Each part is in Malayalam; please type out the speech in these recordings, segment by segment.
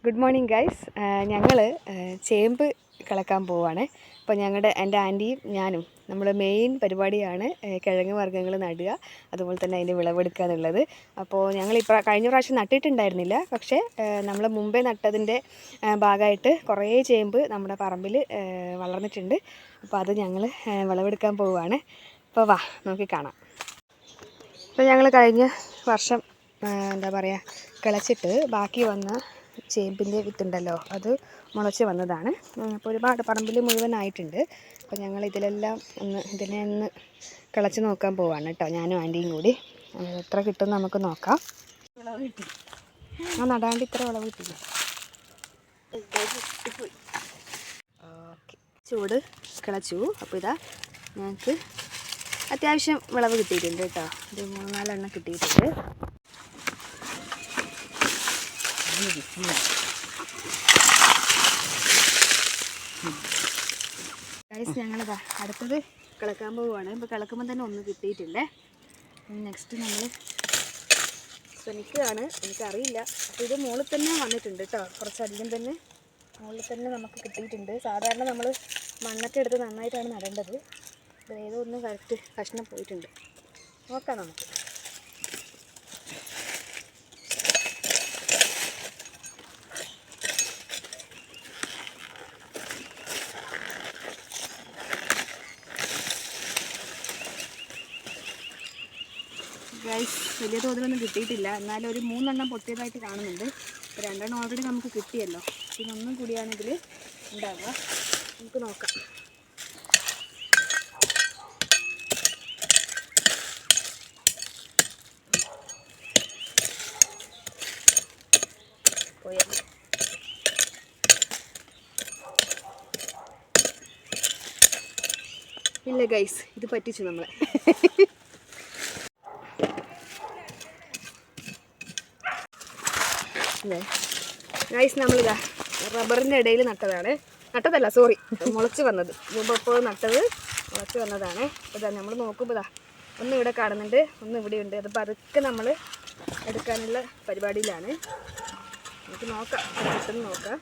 Good morning guys. ഞങ്ങൾ ചേമ്പ് കളക്കാൻ പോവുകയാണ്. അപ്പോൾ എൻ്റെ ആൻറ്റിയും ഞാനും നമ്മുടെ മെയിൻ പരിപാടിയാണ് കിഴങ്ങ് വർഗ്ഗങ്ങൾ നടുക, അതുപോലെ തന്നെ അതിൻ്റെ വിളവെടുക്കുക എന്നുള്ളത്. അപ്പോൾ ഞങ്ങൾ കഴിഞ്ഞ പ്രാവശ്യം നട്ടിട്ടുണ്ടായിരുന്നില്ല, പക്ഷേ നമ്മൾ മുമ്പേ നട്ടതിൻ്റെ ഭാഗമായിട്ട് കുറേ ചേമ്പ് നമ്മുടെ പറമ്പിൽ വളർന്നിട്ടുണ്ട്. അപ്പോൾ അത് ഞങ്ങൾ വിളവെടുക്കാൻ പോവുകയാണ്. അപ്പോൾ വാ നോക്കി കാണാം. അപ്പോൾ ഞങ്ങൾ കഴിഞ്ഞ വർഷം കിളച്ചിട്ട് ബാക്കി വന്ന ചേമ്പിൻ്റെ വിത്തുണ്ടല്ലോ, അത് മുളച്ച് വന്നതാണ്. അപ്പോൾ ഒരുപാട് പറമ്പിൽ മുഴുവനായിട്ടുണ്ട്. അപ്പോൾ ഞങ്ങൾ ഇതിനെ ഒന്ന് കിളച്ച് നോക്കാൻ പോവാണ് കേട്ടോ, ഞാനും ആൻറ്റിയും കൂടി. എത്ര കിട്ടും നമുക്ക് നോക്കാം. വിളവ് കിട്ടി, നടാണ്ട് ഇത്ര വിളവ് കിട്ടില്ല. ഓക്കെ, ചൂട് കിളച്ചു. അപ്പോൾ ഇതാ ഞങ്ങൾക്ക് അത്യാവശ്യം വിളവ് കിട്ടിയിട്ടുണ്ട് കേട്ടോ. ഒരു 3-4 എണ്ണം കിട്ടിയിട്ടുണ്ട്. ഗൈസ്, ഞങ്ങളിതാ അടുത്തത് കിളക്കാൻ പോവുകയാണ്. ഇപ്പോൾ കിളക്കുമ്പോൾ തന്നെ ഒന്ന് കിട്ടിയിട്ടില്ലേ. നെക്സ്റ്റ് നമ്മൾ ശ്രമിക്കുകയാണ്. എനിക്കറിയില്ല. അപ്പോൾ ഇത് മുകളിൽ തന്നെ വന്നിട്ടുണ്ട് കേട്ടോ, കുറച്ചധികം തന്നെ മുകളിൽ തന്നെ നമുക്ക് കിട്ടിയിട്ടുണ്ട്. സാധാരണ നമ്മൾ മണ്ണൊക്കെ നന്നായിട്ടാണ് നടേണ്ടത്. ഇത് ഏതോ ഒന്ന് കറക്റ്റ് കഷ്ണം പോയിട്ടുണ്ട്. നോക്കാം നമുക്ക്. ഗൈസ്, വലിയ തോതിലൊന്നും കിട്ടിയിട്ടില്ല. എന്നാലും ഒരു 3 എണ്ണം പൊട്ടിയതായിട്ട് കാണുന്നുണ്ട്. 2 എണ്ണം ഓൾറെഡി നമുക്ക് കിട്ടിയല്ലോ. പിന്നെ ഒന്നും കൂടിയാണെങ്കിൽ ഉണ്ടാവുക. നമുക്ക് നോക്കാം. ഇല്ല ഗൈസ്, ഇത് പറ്റിച്ചു നമ്മളെ. ഗൈസ്, നമ്മളിതാ റബ്ബറിൻ്റെ ഇടയിൽ നട്ടതല്ല, സോറി, മുളച്ച് വന്നത്. മുമ്പ് നട്ടത് മുളച്ച് വന്നതാണ്. ഇതാ നമ്മൾ നോക്കുമ്പോൾ ഒന്ന് ഇവിടെ കാണുന്നുണ്ട്, ഒന്ന് ഇവിടെയുണ്ട്. അത് പതുക്കെ നമ്മൾ എടുക്കാനുള്ള പരിപാടിയിലാണ്. നമുക്ക് നോക്കാം, പെട്ടെന്ന് നോക്കാം.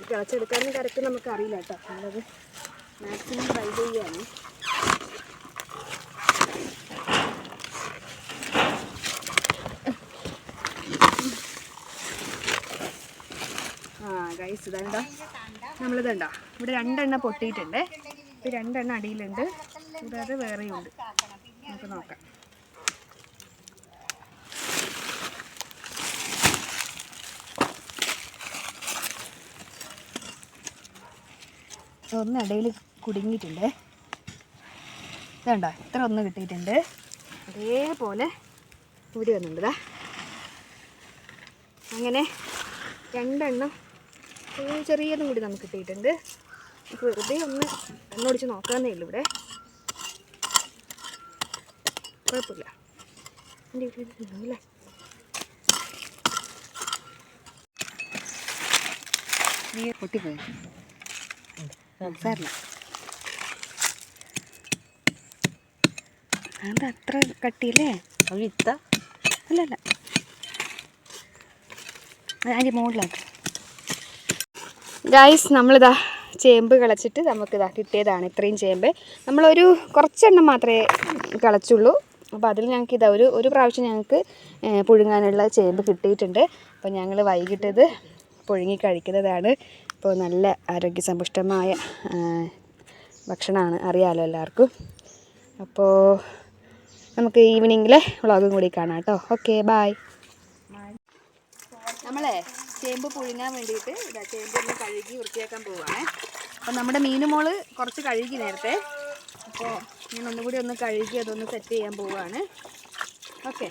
കിളച്ചെടുക്കാനും കറക്റ്റ് നമുക്ക് അറിയില്ല കേട്ടോ. നമ്മളത് മാക്സിമം ട്രൈ ചെയ്യുകയാണ്. ഗൈസ്, ഇതാ നമ്മളിതുണ്ടോ, ഇവിടെ 2 എണ്ണം പൊട്ടിയിട്ടുണ്ട്. ഇപ്പോൾ 2 എണ്ണം അടിയിലുണ്ട്, കൂടാതെ വേറെയുണ്ട്. നമുക്ക് നോക്കാം. ഒന്ന് ഇടയിൽ കുടുങ്ങിയിട്ടുണ്ട്. ഇതുണ്ടോ, ഇത്ര ഒന്ന് കിട്ടിയിട്ടുണ്ട്. അതേപോലെ ഊരി വന്നിട്ടുണ്ട്. അങ്ങനെ 2 എണ്ണം ചെറിയതും കൂടി നമുക്ക് കിട്ടിയിട്ടുണ്ട്. നമുക്ക് വെറുതെ ഒന്ന് എണ്ണൊടിച്ച് നോക്കാമെന്നേ ഉള്ളൂ. ഇവിടെ കുഴപ്പമില്ല. അല്ലേ, പൊട്ടിപ്പോയി. സാറില്ല, അത് അത്ര കട്ടിയില്ലേ. വിത്ത അല്ലല്ല, അതിൻ്റെ മുകളിലാക്കാം. ഗൈസ്, നമ്മളിതാ ചേമ്പ് കിളച്ചിട്ട് നമുക്കിതാ കിട്ടിയതാണ് ഇത്രയും ചേമ്പ്. നമ്മളൊരു കുറച്ചെണ്ണം മാത്രമേ കിളച്ചുള്ളൂ. അപ്പോൾ അതിൽ ഞങ്ങൾക്ക് ഒരു പ്രാവശ്യം ഞങ്ങൾക്ക് പുഴുങ്ങാനുള്ള ചേമ്പ് കിട്ടിയിട്ടുണ്ട്. അപ്പോൾ ഞങ്ങൾ വൈകിട്ടത് പുഴുങ്ങി കഴിക്കുന്നതാണ്. ഇപ്പോൾ നല്ല ആരോഗ്യസമ്പുഷ്ടമായ ഭക്ഷണമാണ്, അറിയാമല്ലോ എല്ലാവർക്കും. അപ്പോൾ നമുക്ക് ഈവനിങ്ങിലെ വ്ളോഗും കൂടി കാണാം കേട്ടോ. Okay, bye. നമ്മളെ ചേമ്പ് പുഴുങ്ങാൻ വേണ്ടിയിട്ട് ചേമ്പ് ഒന്ന് കഴുകി വൃത്തിയാക്കാൻ പോവുകയാണ്. അപ്പോൾ നമ്മുടെ മീനുമോള് കുറച്ച് കഴുകി നേരത്തെ. അപ്പോൾ ഞാൻ ഒന്നുകൂടി ഒന്ന് കഴുകി അതൊന്ന് സെറ്റ് ചെയ്യാൻ പോവുകയാണ്. ഓക്കെ.